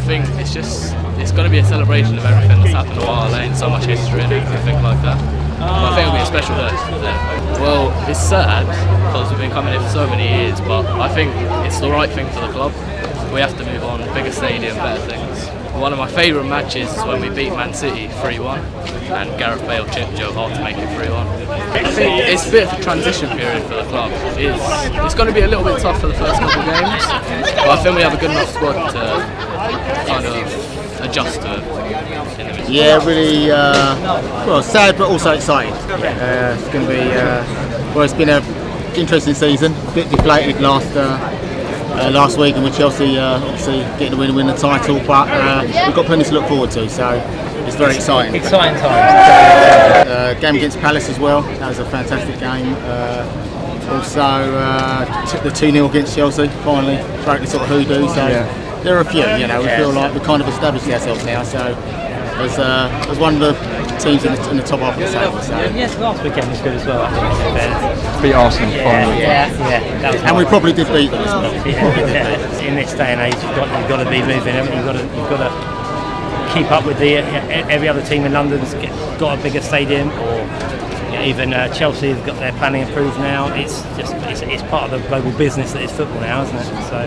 think it's going to be a celebration of everything that's happened at White Hart Lane, so much history and everything like that. But I think it'll be a special day. Well, it's sad because we've been coming here for so many years, but I think it's the right thing for the club. We have to move on, bigger stadium, better things. One of my favourite matches is when we beat Man City 3-1 and Gareth Bale chipped Joe Hart to make it 3-1. I think it's a bit of a transition period for the club. It's going to be a little bit tough for the first couple of games, but I think we have a good enough squad to kind of adjust to it. Yeah, really well, sad but also exciting. It's going to be well, it's been an interesting season, a bit deflated last week, and with Chelsea obviously getting the win the title, but we've got plenty to look forward to, so it's very exciting. Exciting times. Game against Palace as well, that was a fantastic game. Also the 2-0 against Chelsea, finally broke the sort of hoodoo, so there are a few, we feel like we've kind of established ourselves now, so as one of the teams in the top half of the table. So. Yes, last weekend was good as well. Beat Arsenal finally. That was and we probably did beat them as well. In this day and age, you've got to be moving. You've got to keep up with every other team in London's got a bigger stadium, or even Chelsea have got their planning approved now. It's part of the global business that is football now, isn't it? So.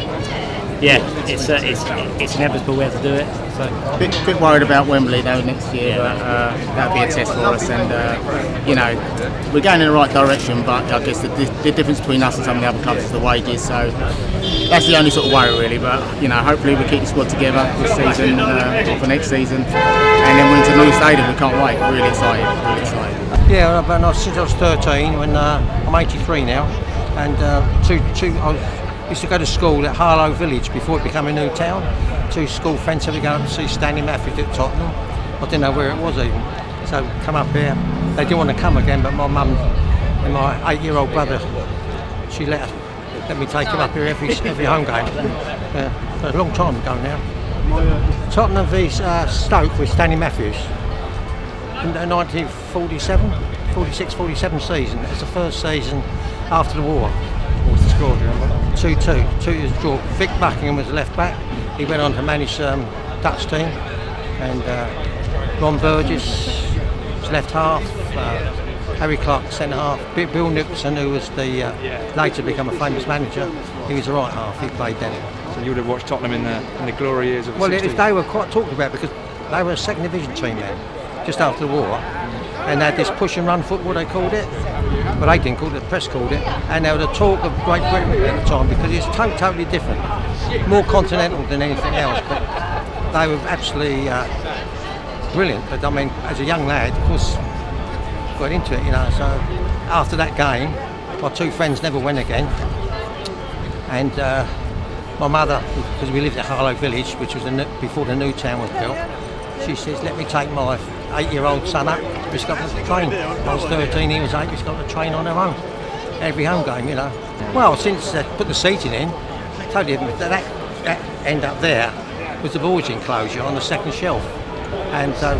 Yeah, it's inevitable we have to do it. So. Bit worried about Wembley though next year, but that'll be a test for us. And we're going in the right direction, but I guess the difference between us and some of the other clubs is the wages. So that's the only sort of worry really. But hopefully we keep the squad together this season or for next season, and then we're into the new stadium. We can't wait. Really excited. Really excited. Yeah, since I was 13, when I'm 83 now, and I used to go to school at Harlow Village before it became a new town. Two school friends had to go up to see Stanley Matthews at Tottenham. I didn't know where it was even. So come up here. They didn't want to come again, but my mum and my 8-year-old brother, she let me take him up here every home game. A long time ago now. Tottenham v Stoke with Stanley Matthews in the 1947, 46-47 season. It's the first season after the war. What's the score, do you remember? 2-2. 2 years draw. Vic Buckingham was the left back. He went on to manage Dutch team, and Ron Burgess was left half. Harry Clark centre half. Bill Nicholson, who was the later become a famous manager, he was the right half. He played then. So you would have watched Tottenham in the glory years of the 60s? Well, they were quite talked about because they were a second division team then, just after the war, and they had this push and run football they called it. But they didn't call it, the press called it, and there was a talk of Great Britain at the time because it's totally different, more continental than anything else, but they were absolutely brilliant. But I mean, as a young lad, of course, got into it, so after that game, my two friends never went again, and my mother, because we lived at Harlow Village, which was before the new town was built, she says, let me take my 8-year-old son up. He's got to train. I was 13, he was 8. He's got to train on their own every home game, Well, since they put the seating in, totally that end up there was the boys' enclosure on the second shelf, and so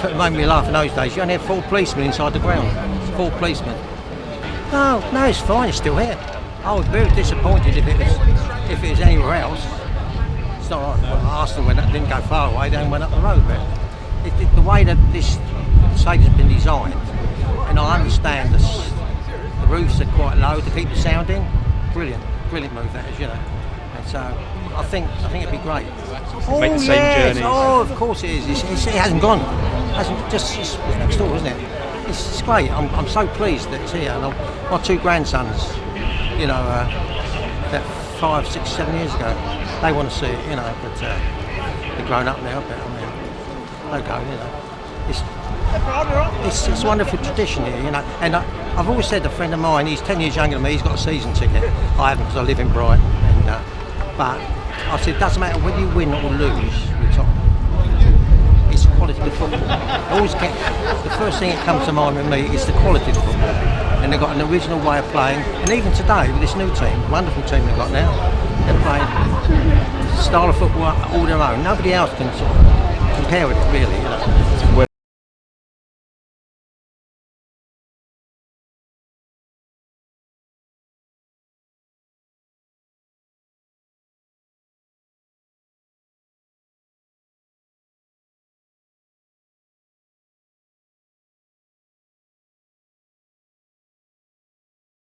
it made me laugh in those days. You only had 4 policemen inside the ground. 4 policemen. No, it's fine. It's still here. I was very disappointed if it was anywhere else. It's not like Arsenal didn't go far away, they went up the road, but the way that this stadium's been designed, and I understand the roofs are quite low to keep the sound in. Brilliant move that is, And so I think it'd be great. Make the same journey. Oh, of course it is. It hasn't gone. It's next door, isn't it? It's great. I'm so pleased that it's here. And my 2 grandsons, that 5, 6, 7 years ago, they want to see it, but they're grown up now, but they go, It's a wonderful tradition here, and I've always said, a friend of mine, he's 10 years younger than me, he's got a season ticket. I haven't because I live in Brighton, but I said, it doesn't matter whether you win or lose with Tottenham. It's quality of football. The first thing that comes to mind with me is the quality of football. And they've got an original way of playing, and even today with this new team, wonderful team they've got now, they're playing style of football all their own. Nobody else can sort of compare with it really,